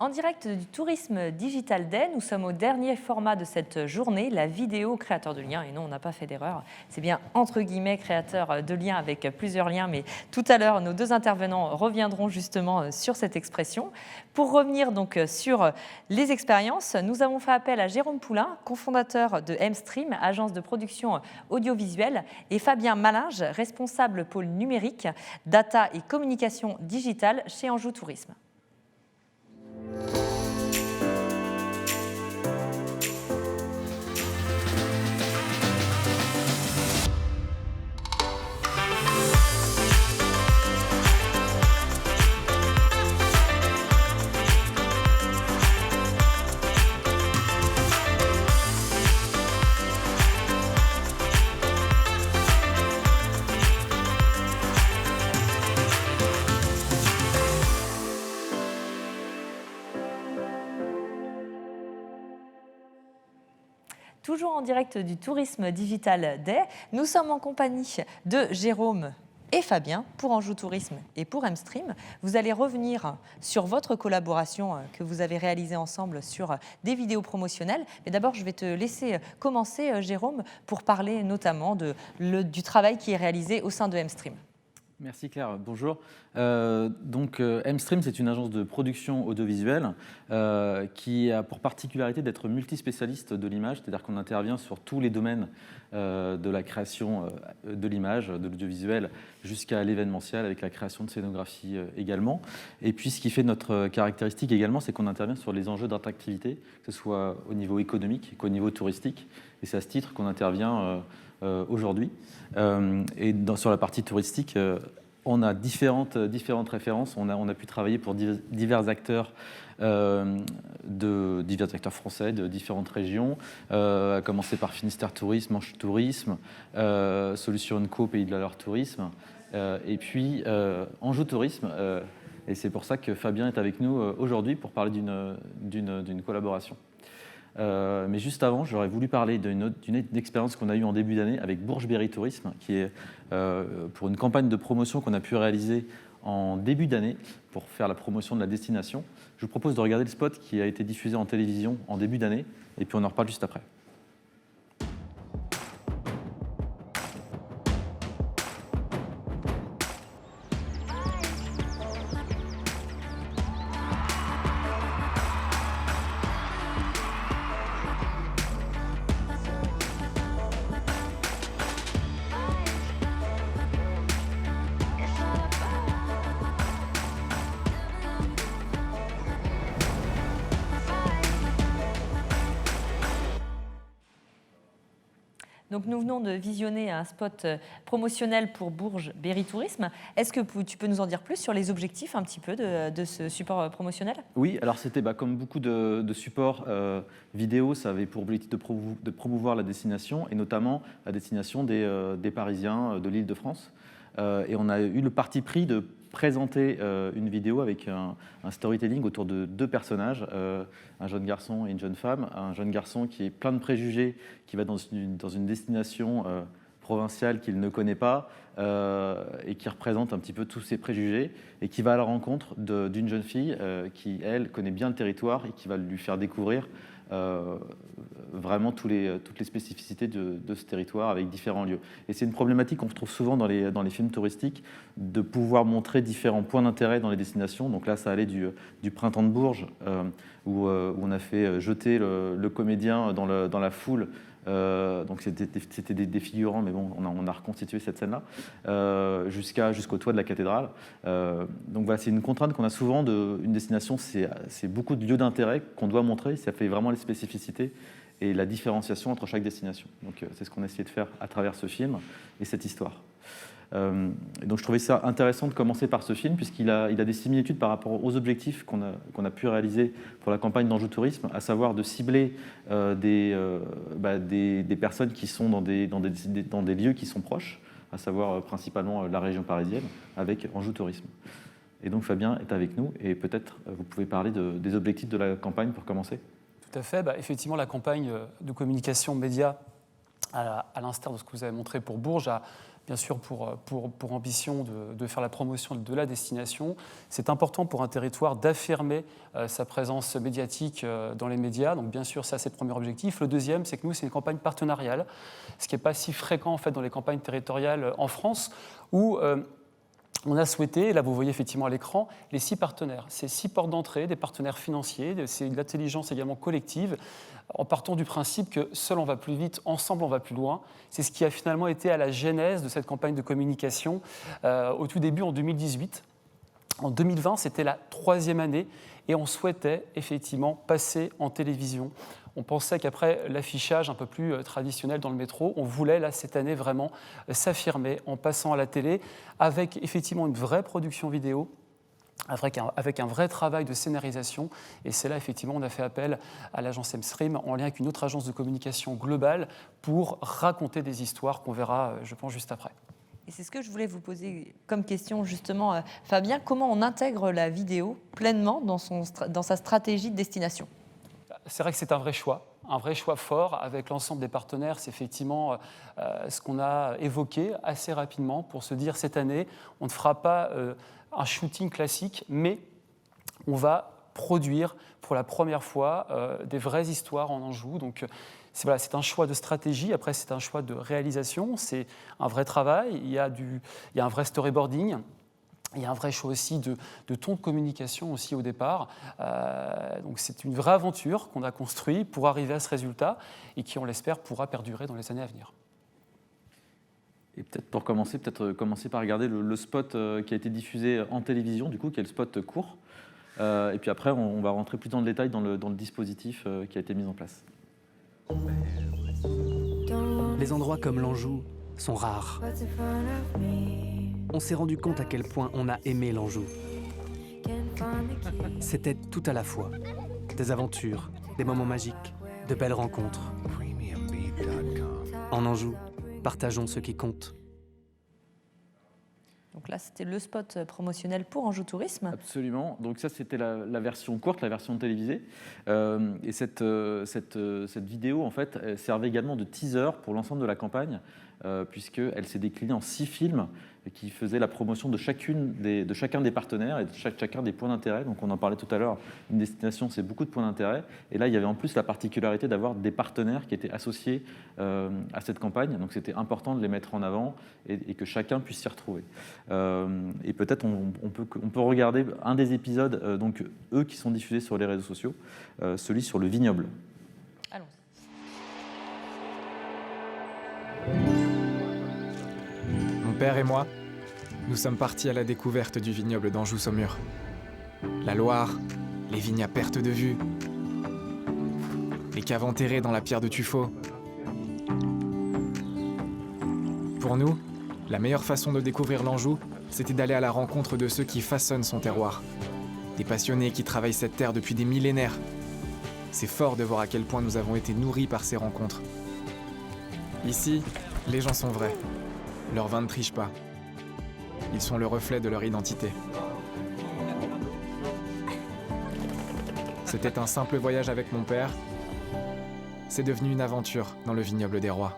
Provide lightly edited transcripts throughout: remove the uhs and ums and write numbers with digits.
En direct du Tourisme Digital Day, nous sommes au dernier format de cette journée, la vidéo créateur de liens. Et non, on n'a pas fait d'erreur, c'est bien entre guillemets créateur de liens avec plusieurs liens. Mais tout à l'heure, nos deux intervenants reviendront justement sur cette expression. Pour revenir donc sur les expériences, nous avons fait appel à Jérôme Poulain, cofondateur de Mstream, agence de production audiovisuelle, et Fabien Malinge, responsable pôle numérique, data et communication digitale chez Anjou Tourisme. Toujours en direct du Tourisme Digital Day, nous sommes en compagnie de Jérôme et Fabien pour Anjou Tourisme et pour Mstream. Vous allez revenir sur votre collaboration que vous avez réalisée ensemble sur des vidéos promotionnelles. Mais d'abord, je vais te laisser commencer, Jérôme, pour parler notamment du travail qui est réalisé au sein de Mstream. Merci Claire, bonjour. Mstream, c'est une agence de production audiovisuelle qui a pour particularité d'être multispécialiste de l'image, c'est-à-dire qu'on intervient sur tous les domaines de la création de l'image, de l'audiovisuel, jusqu'à l'événementiel, avec la création de scénographie également. Et puis ce qui fait notre caractéristique également, c'est qu'on intervient sur les enjeux d'attractivité, que ce soit au niveau économique qu'au niveau touristique. Et c'est à ce titre qu'on intervient aujourd'hui. Sur la partie touristique, on a différentes références. On a pu travailler pour divers acteurs français de différentes régions, à commencer par Finistère Tourisme, Anjou Tourisme, Solutions Co, Pays de la Loire Tourisme, et puis Anjou Tourisme. Et c'est pour ça que Fabien est avec nous aujourd'hui pour parler d'une collaboration. Mais juste avant, j'aurais voulu parler d'une expérience qu'on a eue en début d'année avec Bourges-Berry Tourisme, qui est pour une campagne de promotion qu'on a pu réaliser en début d'année pour faire la promotion de la destination. Je vous propose de regarder le spot qui a été diffusé en télévision en début d'année, et puis on en reparle juste après. Donc nous venons de visionner un spot promotionnel pour Bourges-Berry Tourisme. Est-ce que tu peux nous en dire plus sur les objectifs un petit peu de ce support promotionnel ? Oui, alors c'était comme beaucoup de supports vidéo, ça avait pour objectif de promouvoir la destination, et notamment la destination des Parisiens de l'Île-de-France. Et on a eu le parti pris de présenter une vidéo avec un storytelling autour de deux personnages, un jeune garçon et une jeune femme. Un jeune garçon qui est plein de préjugés, qui va dans une destination provinciale qu'il ne connaît pas et qui représente un petit peu tous ses préjugés, et qui va à la rencontre d'une jeune fille qui, elle, connaît bien le territoire et qui va lui faire découvrir vraiment toutes les spécificités de ce territoire avec différents lieux. Et c'est une problématique qu'on retrouve souvent dans les films touristiques, de pouvoir montrer différents points d'intérêt dans les destinations. Donc là, ça allait du printemps de Bourges, où on a fait jeter le comédien dans la foule. Donc c'était des figurants, mais bon, on a reconstitué cette scène-là, jusqu'au toit de la cathédrale. Donc voilà, c'est une contrainte qu'on a souvent d'une destination, c'est beaucoup de lieux d'intérêt qu'on doit montrer, ça fait vraiment les spécificités et la différenciation entre chaque destination. Donc c'est ce qu'on a essayé de faire à travers ce film et cette histoire. Et donc je trouvais ça intéressant de commencer par ce film, puisqu'il a des similitudes par rapport aux objectifs qu'on a pu réaliser pour la campagne d'Anjou Tourisme, à savoir de cibler des personnes qui sont dans des lieux qui sont proches, à savoir principalement la région parisienne, avec Anjou Tourisme. Et donc Fabien est avec nous, et peut-être vous pouvez parler des objectifs de la campagne pour commencer. Tout à fait. Effectivement, la campagne de communication média, à l'instar de ce que vous avez montré pour Bourges, a bien sûr pour ambition de faire la promotion de la destination. C'est important pour un territoire d'affirmer sa présence médiatique dans les médias. Donc bien sûr, ça c'est le premier objectif. Le deuxième, c'est que nous, c'est une campagne partenariale, ce qui n'est pas si fréquent en fait dans les campagnes territoriales en France, où on a souhaité, là vous voyez effectivement à l'écran, les 6 partenaires. C'est 6 portes d'entrée, des partenaires financiers, c'est de l'intelligence également collective, en partant du principe que seul on va plus vite, ensemble on va plus loin. C'est ce qui a finalement été à la genèse de cette campagne de communication au tout début en 2018. En 2020, c'était la 3e année et on souhaitait effectivement passer en télévision. On pensait qu'après l'affichage un peu plus traditionnel dans le métro, on voulait là cette année vraiment s'affirmer en passant à la télé avec effectivement une vraie production vidéo, avec un vrai travail de scénarisation. Et c'est là, effectivement, on a fait appel à l'agence M-Stream en lien avec une autre agence de communication globale pour raconter des histoires qu'on verra, je pense, juste après. Et c'est ce que je voulais vous poser comme question, justement, Fabien. Comment on intègre la vidéo pleinement dans sa stratégie de destination ? C'est vrai que c'est un vrai choix fort avec l'ensemble des partenaires. C'est effectivement ce qu'on a évoqué assez rapidement pour se dire cette année, on ne fera pas un shooting classique, mais on va produire pour la première fois des vraies histoires en Anjou. Donc c'est un choix de stratégie, après c'est un choix de réalisation, c'est un vrai travail, il y a un vrai storyboarding. Il y a un vrai choix aussi de ton de communication aussi au départ. Donc c'est une vraie aventure qu'on a construite pour arriver à ce résultat et qui, on l'espère, pourra perdurer dans les années à venir. Et peut-être pour commencer, commencer par regarder le spot qui a été diffusé en télévision, du coup, qui est le spot court. Et puis après, on va rentrer plus dans le détail dans le dispositif qui a été mis en place. Les endroits comme l'Anjou sont rares. On s'est rendu compte à quel point on a aimé l'Anjou. C'était tout à la fois. Des aventures, des moments magiques, de belles rencontres. En Anjou, partageons ce qui compte. Donc là, c'était le spot promotionnel pour Anjou Tourisme. Absolument. Donc ça, c'était la version courte, la version télévisée. Et cette vidéo, en fait, elle servait également de teaser pour l'ensemble de la campagne, puisqu'elle s'est déclinée en 6 films qui faisaient la promotion de chacun des partenaires et de chacun des points d'intérêt. Donc on en parlait tout à l'heure, une destination, c'est beaucoup de points d'intérêt. Et là, il y avait en plus la particularité d'avoir des partenaires qui étaient associés à cette campagne. Donc c'était important de les mettre en avant et que chacun puisse s'y retrouver. Et peut-être on peut regarder un des épisodes, donc eux qui sont diffusés sur les réseaux sociaux, celui sur le vignoble. Allons. Mon père et moi, nous sommes partis à la découverte du vignoble d'Anjou-Saumur. La Loire, les vignes à perte de vue, les caves enterrées dans la pierre de tuffeau. Pour nous, la meilleure façon de découvrir l'Anjou, c'était d'aller à la rencontre de ceux qui façonnent son terroir. Des passionnés qui travaillent cette terre depuis des millénaires. C'est fort de voir à quel point nous avons été nourris par ces rencontres. Ici, les gens sont vrais. Leurs vins ne trichent pas. Ils sont le reflet de leur identité. C'était un simple voyage avec mon père. C'est devenu une aventure dans le vignoble des Rois.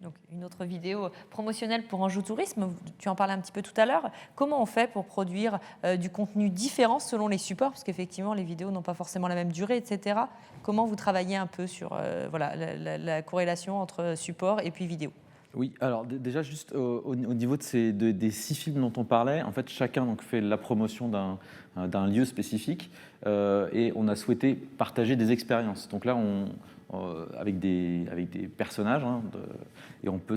Donc, une autre vidéo promotionnelle pour Anjou Tourisme, tu en parlais un petit peu tout à l'heure. Comment on fait pour produire du contenu différent selon les supports ? Parce qu'effectivement, les vidéos n'ont pas forcément la même durée, etc. Comment vous travaillez un peu sur la corrélation entre support et puis vidéo ? Oui, alors déjà juste au niveau des 6 films dont on parlait, en fait chacun donc, fait la promotion d'un lieu spécifique et on a souhaité partager des expériences. Donc là, avec des personnages, et on peut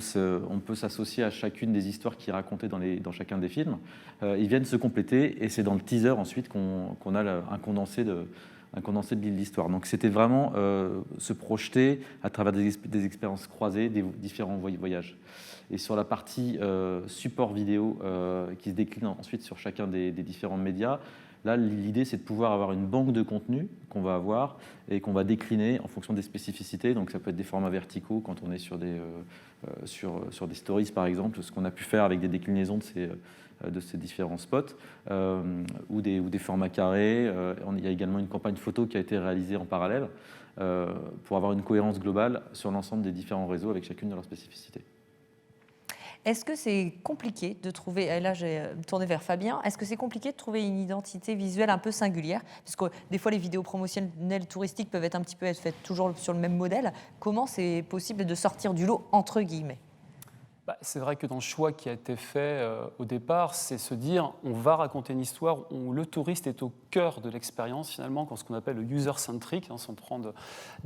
s'associer à chacune des histoires qui est racontée dans chacun des films. Ils viennent se compléter et c'est dans le teaser ensuite qu'on a un condensé de l'histoire. Donc c'était vraiment se projeter à travers des expériences croisées, des différents voyages. Et sur la partie support vidéo qui se décline ensuite sur chacun des différents médias, Là, l'idée, c'est de pouvoir avoir une banque de contenu qu'on va avoir et qu'on va décliner en fonction des spécificités. Donc, ça peut être des formats verticaux quand on est sur des stories, par exemple, ce qu'on a pu faire avec des déclinaisons de ces différents spots, ou des formats carrés. Il y a également une campagne photo qui a été réalisée en parallèle pour avoir une cohérence globale sur l'ensemble des différents réseaux avec chacune de leurs spécificités. Est-ce que c'est compliqué de trouver, et là j'ai tourné vers Fabien, est-ce que c'est compliqué de trouver une identité visuelle un peu singulière? Parce que des fois les vidéos promotionnelles touristiques peuvent être un petit peu faites toujours sur le même modèle. Comment c'est possible de sortir du lot entre guillemets? C'est vrai que dans le choix qui a été fait au départ, c'est se dire on va raconter une histoire où le touriste est au cœur de l'expérience finalement, quand ce qu'on appelle le user-centric, sans prendre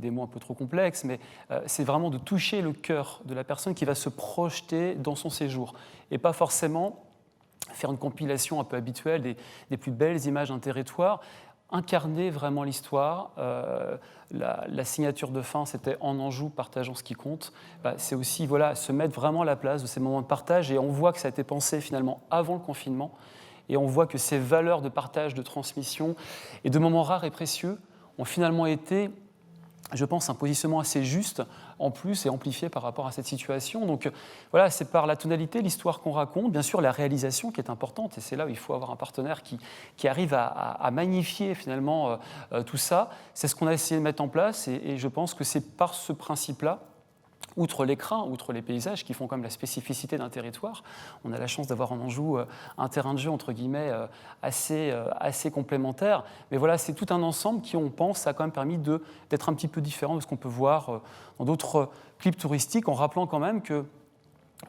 des mots un peu trop complexes, mais c'est vraiment de toucher le cœur de la personne qui va se projeter dans son séjour et pas forcément faire une compilation un peu habituelle des plus belles images d'un territoire. Incarner vraiment l'histoire. La signature de fin, c'était en Anjou, partageant ce qui compte. C'est aussi se mettre vraiment à la place de ces moments de partage. Et on voit que ça a été pensé finalement avant le confinement. Et on voit que ces valeurs de partage, de transmission et de moments rares et précieux ont finalement été, je pense, un positionnement assez juste en plus et amplifié par rapport à cette situation. Donc voilà, c'est par la tonalité, l'histoire qu'on raconte, bien sûr la réalisation qui est importante, et c'est là où il faut avoir un partenaire qui arrive à magnifier finalement tout ça. C'est ce qu'on a essayé de mettre en place, et je pense que c'est par ce principe-là, outre l'écrin, outre les paysages qui font quand même la spécificité d'un territoire. On a la chance d'avoir en Anjou un terrain de jeu, entre guillemets, assez complémentaire. Mais voilà, c'est tout un ensemble qui, on pense, a quand même permis d'être un petit peu différent de ce qu'on peut voir dans d'autres clips touristiques, en rappelant quand même que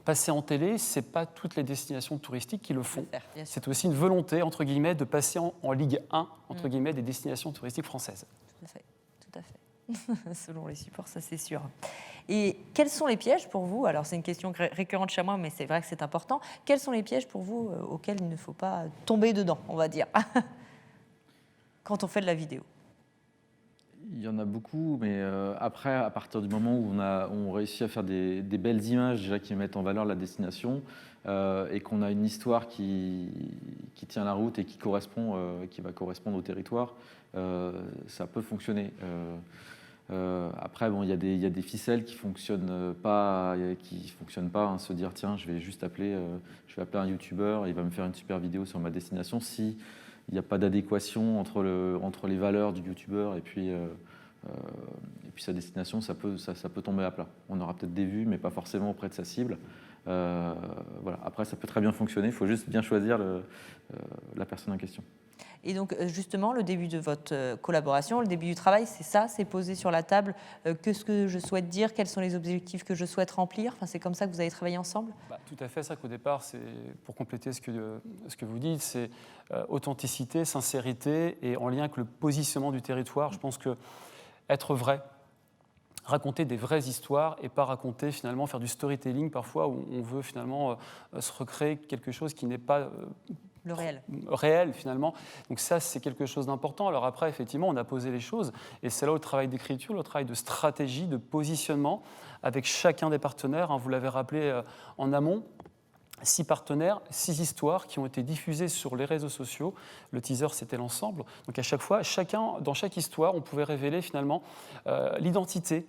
passer en télé, ce n'est pas toutes les destinations touristiques qui le font. C'est aussi une volonté, entre guillemets, de passer en Ligue 1, entre guillemets, des destinations touristiques françaises. Tout à fait. Selon les supports, ça c'est sûr. Et quels sont les pièges pour vous? Alors c'est une question récurrente chez moi, mais c'est vrai que c'est important. Quels sont les pièges pour vous auxquels il ne faut pas tomber dedans, on va dire, quand on fait de la vidéo? Il y en a beaucoup, mais après, à partir du moment où on réussit à faire des belles images déjà qui mettent en valeur la destination, et qu'on a une histoire qui tient la route et qui va correspondre au territoire, ça peut fonctionner. Après, il y a des ficelles qui fonctionnent pas, se dire tiens, je vais appeler un youtubeur, il va me faire une super vidéo sur ma destination. Si il n'y a pas d'adéquation entre les valeurs du youtubeur et puis sa destination, ça peut tomber à plat. On aura peut-être des vues, mais pas forcément auprès de sa cible. Voilà. Après, ça peut très bien fonctionner. Il faut juste bien choisir la personne en question. Et donc, justement, le début de votre collaboration, le début du travail, c'est ça, c'est poser sur la table ce que je souhaite dire, quels sont les objectifs que je souhaite remplir. Enfin, c'est comme ça que vous avez travaillé ensemble? Tout à fait, ça qu'au départ, c'est pour compléter ce que vous dites, c'est authenticité, sincérité et en lien avec le positionnement du territoire. Je pense que être vrai, raconter des vraies histoires et pas raconter finalement, faire du storytelling parfois où on veut finalement se recréer quelque chose qui n'est pas le réel finalement. Donc ça, c'est quelque chose d'important. Alors après, effectivement, on a posé les choses et c'est là où le travail d'écriture, le travail de stratégie, de positionnement avec chacun des partenaires. Vous l'avez rappelé en amont. 6 partenaires, 6 histoires qui ont été diffusées sur les réseaux sociaux. Le teaser, c'était l'ensemble. Donc à chaque fois, dans chaque histoire, on pouvait révéler finalement l'identité,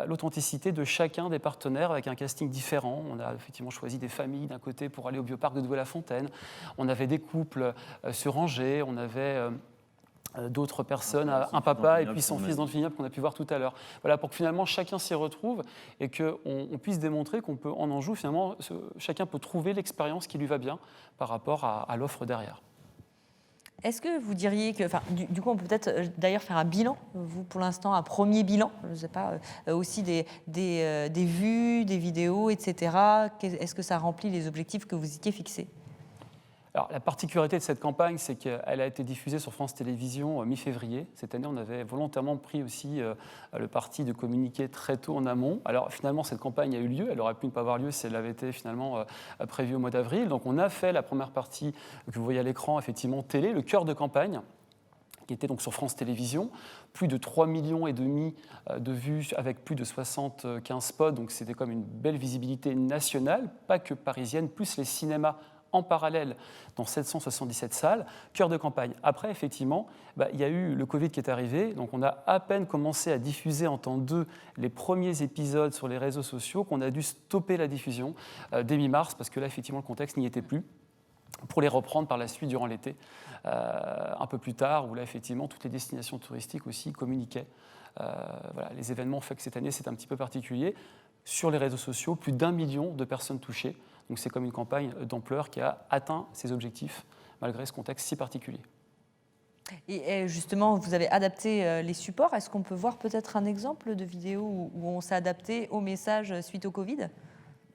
l'authenticité de chacun des partenaires avec un casting différent. On a effectivement choisi des familles d'un côté pour aller au bioparc de Douai-la-Fontaine. On avait des couples sur Angers. On avait d'autres personnes, un papa et puis son fils dans le vignoble qu'on a pu voir tout à l'heure. Voilà, pour que finalement chacun s'y retrouve et qu'on puisse démontrer qu'on peut, en Anjou, finalement, chacun peut trouver l'expérience qui lui va bien par rapport à l'offre derrière. Est-ce que vous diriez que, du coup, on peut peut-être d'ailleurs faire un bilan, vous pour l'instant, un premier bilan, je ne sais pas, aussi des vues, des vidéos, etc. Est-ce que ça remplit les objectifs que vous étiez fixés? Alors, la particularité de cette campagne, c'est qu'elle a été diffusée sur France Télévisions mi-février. Cette année, on avait volontairement pris aussi le parti de communiquer très tôt en amont. Alors, finalement, cette campagne a eu lieu. Elle aurait pu ne pas avoir lieu si elle avait été finalement prévue au mois d'avril. Donc, on a fait la première partie que vous voyez à l'écran, effectivement, télé, le cœur de campagne, qui était donc sur France Télévisions. Plus de 3,5 millions de vues avec plus de 75 spots. Donc, c'était comme une belle visibilité nationale, pas que parisienne, plus les cinémas en parallèle dans 777 salles, cœur de campagne. Après, effectivement, il y a eu le Covid qui est arrivé, donc on a à peine commencé à diffuser en temps 2 les premiers épisodes sur les réseaux sociaux qu'on a dû stopper la diffusion dès mi-mars, parce que là, effectivement, le contexte n'y était plus, pour les reprendre par la suite durant l'été, un peu plus tard, où là, effectivement, toutes les destinations touristiques aussi communiquaient. Voilà, les événements ont fait que cette année, c'est un petit peu particulier. Sur les réseaux sociaux, plus d'1 million de personnes touchées. Donc c'est comme une campagne d'ampleur qui a atteint ses objectifs, malgré ce contexte si particulier. Et justement, vous avez adapté les supports. Est-ce qu'on peut voir peut-être un exemple de vidéo où on s'est adapté au message suite au Covid ?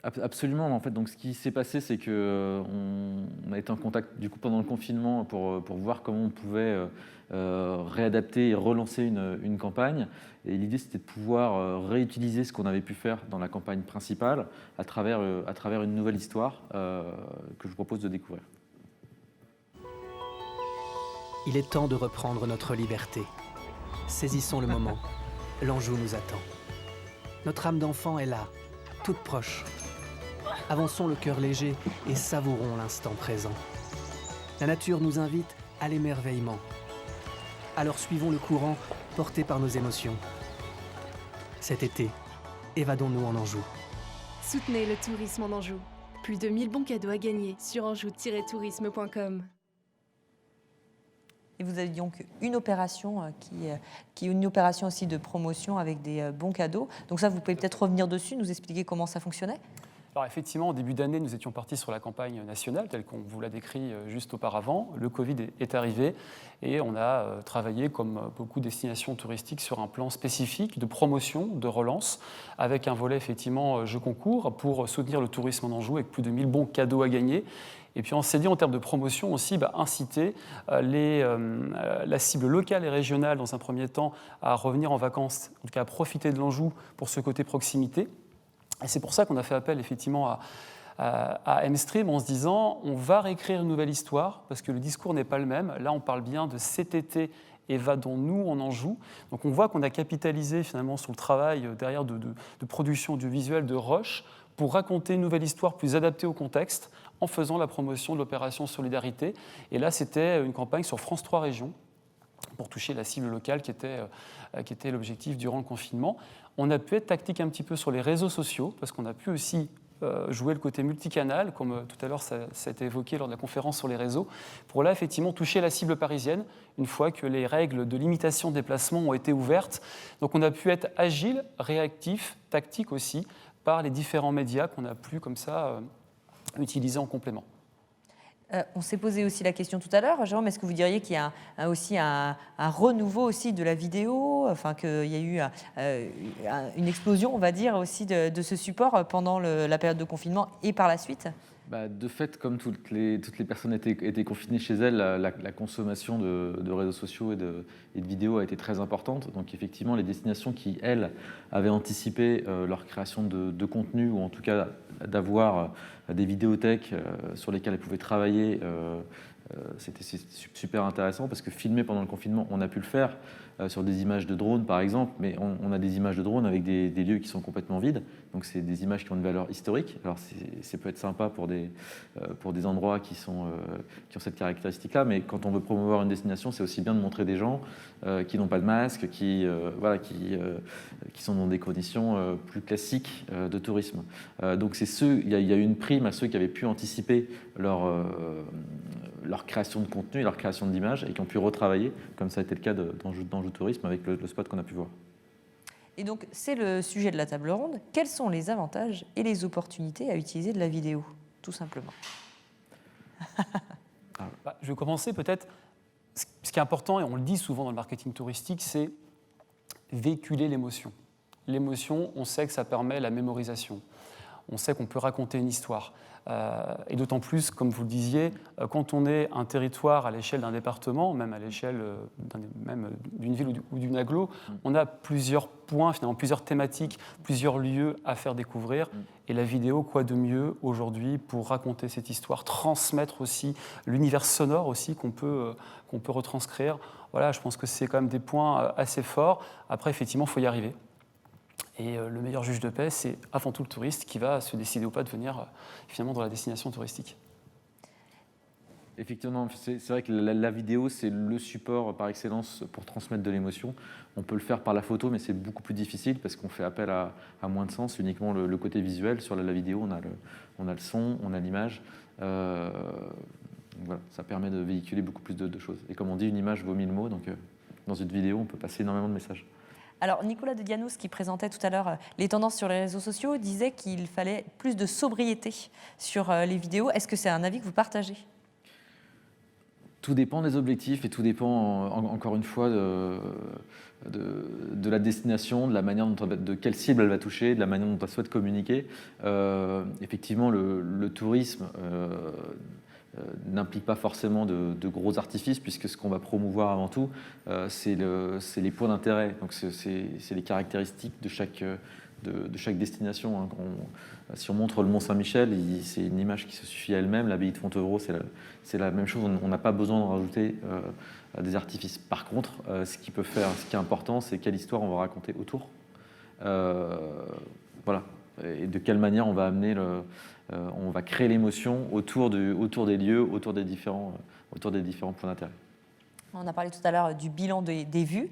Absolument. En fait, donc, ce qui s'est passé, c'est qu'on a été en contact du coup, pendant le confinement pour voir comment on pouvait réadapter et relancer une campagne. Et l'idée, c'était de pouvoir réutiliser ce qu'on avait pu faire dans la campagne principale à travers une nouvelle histoire que je vous propose de découvrir. Il est temps de reprendre notre liberté. Saisissons le moment. L'Anjou nous attend. Notre âme d'enfant est là, toute proche. Avançons le cœur léger et savourons l'instant présent. La nature nous invite à l'émerveillement. Alors suivons le courant porté par nos émotions. Cet été, évadons-nous en Anjou. Soutenez le tourisme en Anjou. Plus de 1000 bons cadeaux à gagner sur anjou-tourisme.com. Et vous avez donc une opération qui est une opération aussi de promotion avec des bons cadeaux. Donc ça, vous pouvez peut-être revenir dessus, nous expliquer comment ça fonctionnait ? Alors effectivement, au début d'année, nous étions partis sur la campagne nationale, telle qu'on vous l'a décrit juste auparavant. Le Covid est arrivé et on a travaillé, comme beaucoup de destinations touristiques, sur un plan spécifique de promotion, de relance, avec un volet effectivement jeu concours pour soutenir le tourisme en Anjou, avec plus de 1000 bons cadeaux à gagner. Et puis on s'est dit en termes de promotion aussi, inciter la cible locale et régionale dans un premier temps à revenir en vacances, en tout cas à profiter de l'Anjou pour ce côté proximité. Et c'est pour ça qu'on a fait appel effectivement à M-Stream en se disant on va réécrire une nouvelle histoire parce que le discours n'est pas le même. Là, on parle bien de cet été, évadons-nous en Anjou. Donc on voit qu'on a capitalisé finalement sur le travail derrière de production audiovisuelle de Roche pour raconter une nouvelle histoire plus adaptée au contexte en faisant la promotion de l'opération Solidarité. Et là, c'était une campagne sur France 3 Régions pour toucher la cible locale qui était l'objectif durant le confinement. On a pu être tactique un petit peu sur les réseaux sociaux parce qu'on a pu aussi jouer le côté multicanal, comme tout à l'heure ça a été évoqué lors de la conférence sur les réseaux, pour là effectivement toucher la cible parisienne une fois que les règles de limitation de déplacement ont été ouvertes. Donc on a pu être agile, réactif, tactique aussi, par les différents médias qu'on a pu comme ça utiliser en complément. On s'est posé aussi la question tout à l'heure, Jérôme, est-ce que vous diriez qu'il y a aussi un renouveau aussi de la vidéo, enfin qu'il y a eu une explosion, on va dire, aussi de ce support pendant la période de confinement et par la suite ? De fait, comme toutes les personnes étaient confinées chez elles, la consommation de réseaux sociaux et de vidéos a été très importante. Donc effectivement, les destinations qui, elles, avaient anticipé leur création de contenu, ou en tout cas d'avoir des vidéothèques sur lesquelles elles pouvaient travailler, c'était super intéressant parce que filmer pendant le confinement, on a pu le faire sur des images de drones par exemple, mais on a des images de drones avec des lieux qui sont complètement vides, donc c'est des images qui ont une valeur historique. Alors ça peut être sympa pour des endroits qui ont cette caractéristique-là, mais quand on veut promouvoir une destination, c'est aussi bien de montrer des gens qui n'ont pas de masque, qui sont dans des conditions plus classiques de tourisme. Donc il y a eu une prime à ceux qui avaient pu anticiper leur création de contenu et leur création d'images et qui ont pu retravailler, comme ça a été le cas d'Anjou Tourisme avec le spot qu'on a pu voir. Et donc, c'est le sujet de la table ronde. Quels sont les avantages et les opportunités à utiliser de la vidéo, tout simplement ? Je vais commencer peut-être. Ce qui est important, et on le dit souvent dans le marketing touristique, c'est véhiculer l'émotion. L'émotion, on sait que ça permet la mémorisation. On sait qu'on peut raconter une histoire. Et d'autant plus, comme vous le disiez, quand on est un territoire à l'échelle d'un département, même à l'échelle même d'une ville ou d'une agglo, on a plusieurs points, finalement, plusieurs thématiques, plusieurs lieux à faire découvrir. Et la vidéo, quoi de mieux aujourd'hui pour raconter cette histoire, transmettre aussi l'univers sonore aussi qu'on peut retranscrire. Voilà, je pense que c'est quand même des points assez forts. Après, effectivement, il faut y arriver. Et le meilleur juge de paix, c'est avant tout le touriste qui va se décider ou pas de venir finalement dans la destination touristique. Effectivement, c'est vrai que la vidéo, c'est le support par excellence pour transmettre de l'émotion. On peut le faire par la photo, mais c'est beaucoup plus difficile parce qu'on fait appel à moins de sens, uniquement le côté visuel. Sur la vidéo, on a le son, on a l'image. Voilà, ça permet de véhiculer beaucoup plus de choses. Et comme on dit, une image vaut 1000 mots, donc dans une vidéo, on peut passer énormément de messages. Alors, Nicolas de Dianos, qui présentait tout à l'heure les tendances sur les réseaux sociaux, disait qu'il fallait plus de sobriété sur les vidéos. Est-ce que c'est un avis que vous partagez ? Tout dépend des objectifs et tout dépend, encore une fois, de la destination, de la manière de quelle cible elle va toucher, de la manière dont elle souhaite communiquer. Effectivement, le tourisme n'implique pas forcément de gros artifices, puisque ce qu'on va promouvoir avant tout, c'est les points d'intérêt. Donc c'est les caractéristiques de chaque destination. Hein. Si on montre le Mont-Saint-Michel, c'est une image qui se suffit à elle-même. L'abbaye de Fontevraud, c'est la même chose. On n'a pas besoin de rajouter des artifices. Par contre, ce qui est important, c'est quelle histoire on va raconter autour. Voilà. Et de quelle manière on va amener on va créer l'émotion autour des lieux, autour des différents points d'intérêt. On a parlé tout à l'heure du bilan des vues.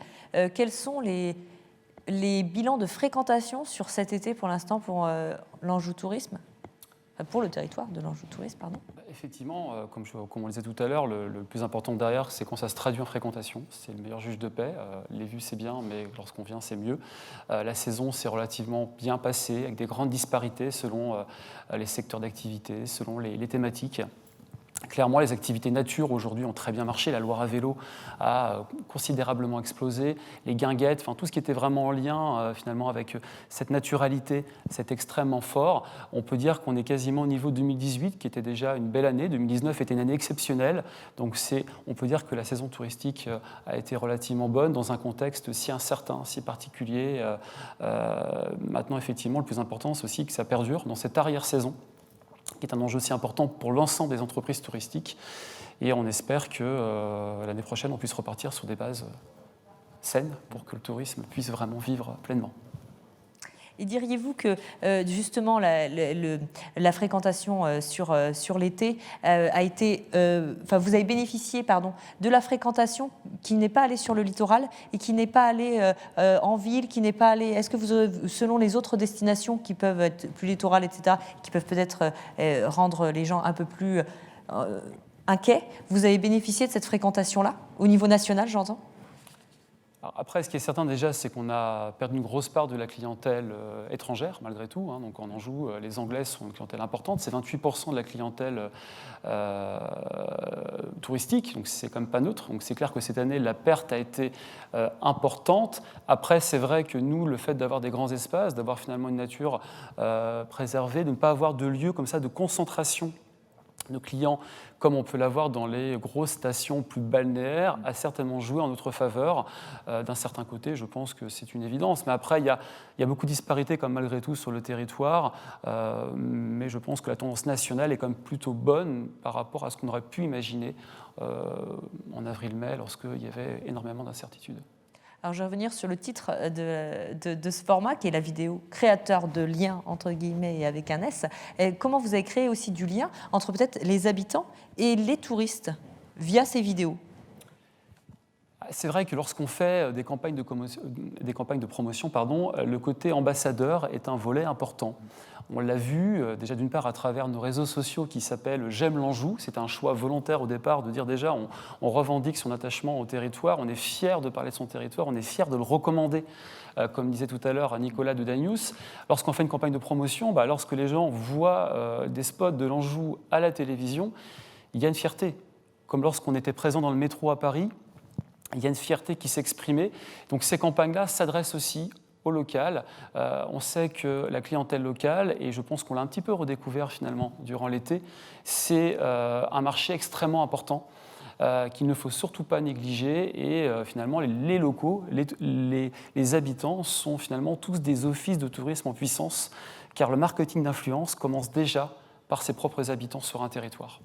Quels sont les bilans de fréquentation sur cet été pour l'instant pour l'Anjou Tourisme, pour le territoire de l'Anjou Tourisme, pardon. Effectivement, comme on le disait tout à l'heure, le plus important derrière, c'est quand ça se traduit en fréquentation. C'est le meilleur juge de paix. Les vues, c'est bien, mais lorsqu'on vient, c'est mieux. La saison s'est relativement bien passée, avec des grandes disparités selon les secteurs d'activité, selon les thématiques. Clairement, les activités nature aujourd'hui ont très bien marché. La Loire à vélo a considérablement explosé. Les guinguettes, enfin, tout ce qui était vraiment en lien finalement avec cette naturalité, c'est extrêmement fort. On peut dire qu'on est quasiment au niveau 2018, qui était déjà une belle année. 2019 était une année exceptionnelle. Donc on peut dire que la saison touristique a été relativement bonne dans un contexte si incertain, si particulier. Maintenant, effectivement, le plus important, c'est aussi que ça perdure dans cette arrière-saison, qui est un enjeu aussi important pour l'ensemble des entreprises touristiques. Et on espère que l'année prochaine, on puisse repartir sur des bases saines pour que le tourisme puisse vraiment vivre pleinement. Et diriez-vous que justement la fréquentation sur l'été a été... vous avez bénéficié de la fréquentation qui n'est pas allée sur le littoral et qui n'est pas allée en ville, qui n'est pas allée... Est-ce que vous, selon les autres destinations qui peuvent être plus littorales, etc., qui peuvent peut-être rendre les gens un peu plus inquiets, vous avez bénéficié de cette fréquentation-là, au niveau national, j'entends ? Après, ce qui est certain déjà, c'est qu'on a perdu une grosse part de la clientèle étrangère, malgré tout. Hein. Donc en Anjou, les Anglais sont une clientèle importante. C'est 28% de la clientèle touristique, donc c'est quand même pas neutre. Donc c'est clair que cette année, la perte a été importante. Après, c'est vrai que nous, le fait d'avoir des grands espaces, d'avoir finalement une nature préservée, de ne pas avoir de lieu comme ça de concentration de clients, comme on peut l'avoir dans les grosses stations plus balnéaires, a certainement joué en notre faveur. D'un certain côté, je pense que c'est une évidence. Mais après, il y a beaucoup de disparités comme malgré tout sur le territoire. Mais je pense que la tendance nationale est quand même plutôt bonne par rapport à ce qu'on aurait pu imaginer en avril-mai, lorsqu'il y avait énormément d'incertitudes. Alors, je vais revenir sur le titre de ce format, qui est la vidéo créateur de liens, entre guillemets, et avec un S. Et comment vous avez créé aussi du lien entre peut-être les habitants et les touristes via ces vidéos ? C'est vrai que lorsqu'on fait des campagnes de promotion, le côté ambassadeur est un volet important. On l'a vu déjà d'une part à travers nos réseaux sociaux qui s'appellent J'aime l'Anjou. C'est un choix volontaire au départ de dire déjà on revendique son attachement au territoire, on est fier de parler de son territoire, on est fier de le recommander, comme disait tout à l'heure Nicolas de Danius. Lorsqu'on fait une campagne de promotion, lorsque les gens voient des spots de l'Anjou à la télévision, il y a une fierté. Comme lorsqu'on était présent dans le métro à Paris, il y a une fierté qui s'exprimait. Donc ces campagnes-là s'adressent aussi au local. On sait que la clientèle locale, et je pense qu'on l'a un petit peu redécouvert finalement durant l'été, c'est un marché extrêmement important qu'il ne faut surtout pas négliger. Et finalement, les locaux, les habitants sont finalement tous des offices de tourisme en puissance, car le marketing d'influence commence déjà par ses propres habitants sur un territoire.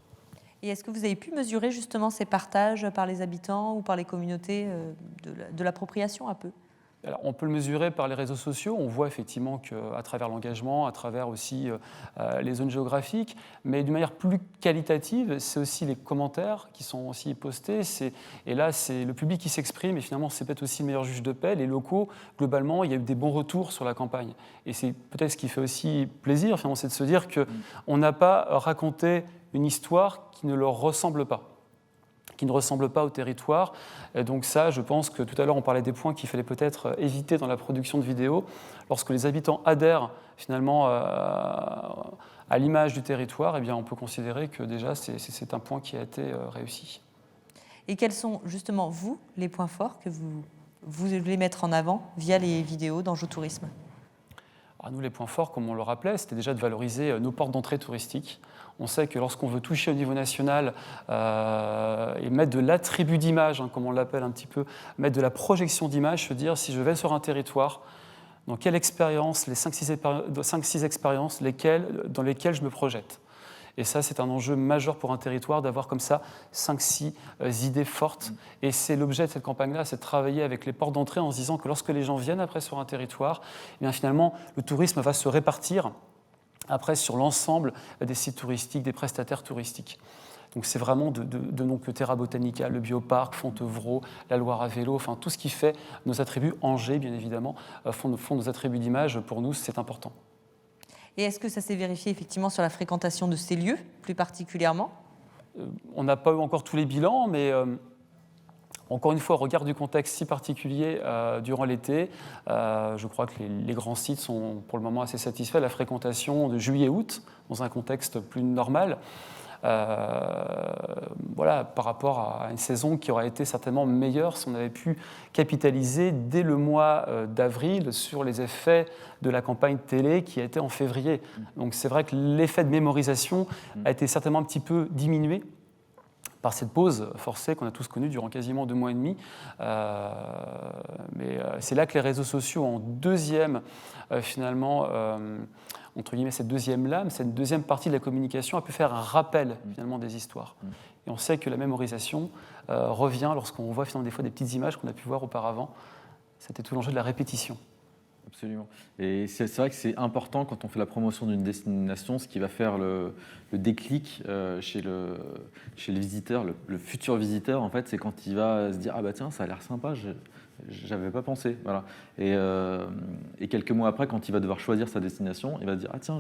Et est-ce que vous avez pu mesurer justement ces partages par les habitants ou par les communautés de l'appropriation un peu ? Alors, on peut le mesurer par les réseaux sociaux. On voit effectivement qu'à travers l'engagement, à travers aussi les zones géographiques, mais d'une manière plus qualitative, c'est aussi les commentaires qui sont aussi postés. Et là, c'est le public qui s'exprime, et finalement, c'est peut-être aussi le meilleur juge de paix. Les locaux, globalement, il y a eu des bons retours sur la campagne. Et c'est peut-être ce qui fait aussi plaisir, finalement, c'est de se dire qu'on n'a pas raconté une histoire qui ne leur ressemble pas, qui ne ressemble pas au territoire. Et donc ça, je pense que tout à l'heure, on parlait des points qu'il fallait peut-être éviter dans la production de vidéos. Lorsque les habitants adhèrent finalement à l'image du territoire, eh bien, on peut considérer que déjà, c'est un point qui a été réussi. Et quels sont justement, vous, les points forts que vous voulez mettre en avant via les vidéos d'Anjou Tourisme ? Alors nous, les points forts, comme on le rappelait, c'était déjà de valoriser nos portes d'entrée touristiques. On sait que lorsqu'on veut toucher au niveau national et mettre de l'attribut d'image, comme on l'appelle un petit peu, mettre de la projection d'image, se dire si je vais sur un territoire, dans quelle expérience, les 5-6 expériences dans lesquelles je me projette. Et ça, c'est un enjeu majeur pour un territoire d'avoir comme ça 5-6 idées fortes. Et c'est l'objet de cette campagne-là, c'est de travailler avec les portes d'entrée en se disant que lorsque les gens viennent après sur un territoire, eh bien, finalement, le tourisme va se répartir après sur l'ensemble des sites touristiques, des prestataires touristiques. Donc c'est vraiment donc Terra Botanica, le Bioparc, Fontevraud, la Loire à vélo, enfin tout ce qui fait nos attributs, Angers bien évidemment, font nos attributs d'image, pour nous c'est important. Et est-ce que ça s'est vérifié effectivement sur la fréquentation de ces lieux, plus particulièrement ? On n'a pas eu encore tous les bilans, mais encore une fois, au regard du contexte si particulier durant l'été, je crois que les grands sites sont pour le moment assez satisfaits. La fréquentation de juillet-août, dans un contexte plus normal, voilà, par rapport à une saison qui aurait été certainement meilleure si on avait pu capitaliser dès le mois d'avril sur les effets de la campagne télé qui a été en février. Donc c'est vrai que l'effet de mémorisation a été certainement un petit peu diminué par cette pause forcée qu'on a tous connue durant quasiment 2 mois et demi. Mais c'est là que les réseaux sociaux, en deuxième, finalement, entre guillemets, cette deuxième lame, cette deuxième partie de la communication a pu faire un rappel, finalement, des histoires. Et on sait que la mémorisation revient lorsqu'on voit, finalement, des fois des petites images qu'on a pu voir auparavant. C'était tout l'enjeu de la répétition. Absolument. Et c'est vrai que c'est important quand on fait la promotion d'une destination, ce qui va faire le déclic chez le visiteur, le futur visiteur, en fait, c'est quand il va se dire « Ah bah tiens, ça a l'air sympa, j'avais pas pensé. » Voilà. Et quelques mois après, quand il va devoir choisir sa destination, il va se dire « Ah tiens,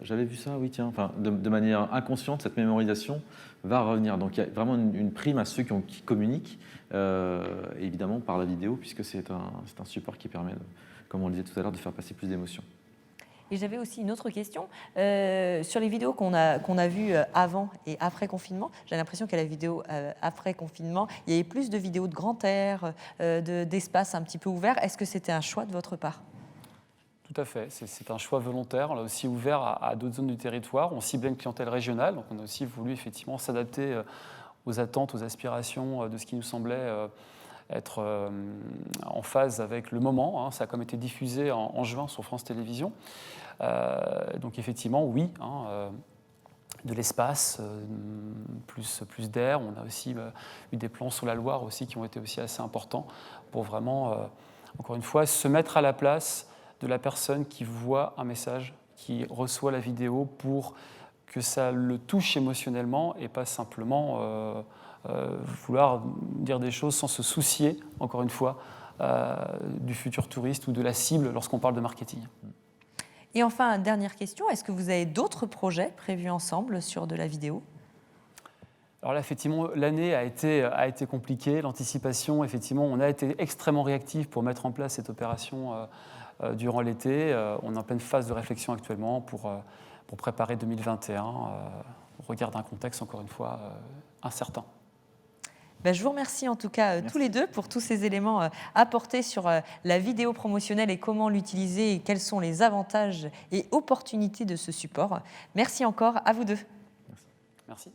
j'avais vu ça, oui tiens. » Enfin, de manière inconsciente, cette mémorisation va revenir. Donc il y a vraiment une prime à ceux qui communiquent, évidemment par la vidéo, puisque c'est un support qui permet, comme on le disait tout à l'heure, de faire passer plus d'émotions. Et j'avais aussi une autre question. Sur les vidéos qu'on a vues avant et après confinement, j'ai l'impression qu'à la vidéo après confinement, il y avait plus de vidéos de grand air, d'espace un petit peu ouvert. Est-ce que c'était un choix de votre part ? Tout à fait, c'est un choix volontaire. On l'a aussi ouvert à d'autres zones du territoire. On ciblait une clientèle régionale, donc on a aussi voulu effectivement s'adapter aux attentes, aux aspirations de ce qui nous semblait être en phase avec le moment. Ça a comme été diffusé en juin sur France Télévisions. Donc effectivement, oui, de l'espace, plus d'air. On a aussi eu des plans sur la Loire aussi qui ont été aussi assez importants pour vraiment, encore une fois, se mettre à la place de la personne qui voit un message, qui reçoit la vidéo pour que ça le touche émotionnellement et pas simplement vouloir dire des choses sans se soucier, encore une fois, du futur touriste ou de la cible lorsqu'on parle de marketing. Et enfin, dernière question, est-ce que vous avez d'autres projets prévus ensemble sur de la vidéo ? Alors là, effectivement, l'année a été compliquée. L'anticipation, effectivement, on a été extrêmement réactifs pour mettre en place cette opération durant l'été. On est en pleine phase de réflexion actuellement pour préparer 2021 au regard d'un contexte, encore une fois, incertain. Je vous remercie en tout cas tous les deux pour tous ces éléments apportés sur la vidéo promotionnelle et comment l'utiliser et quels sont les avantages et opportunités de ce support. Merci encore à vous deux. Merci.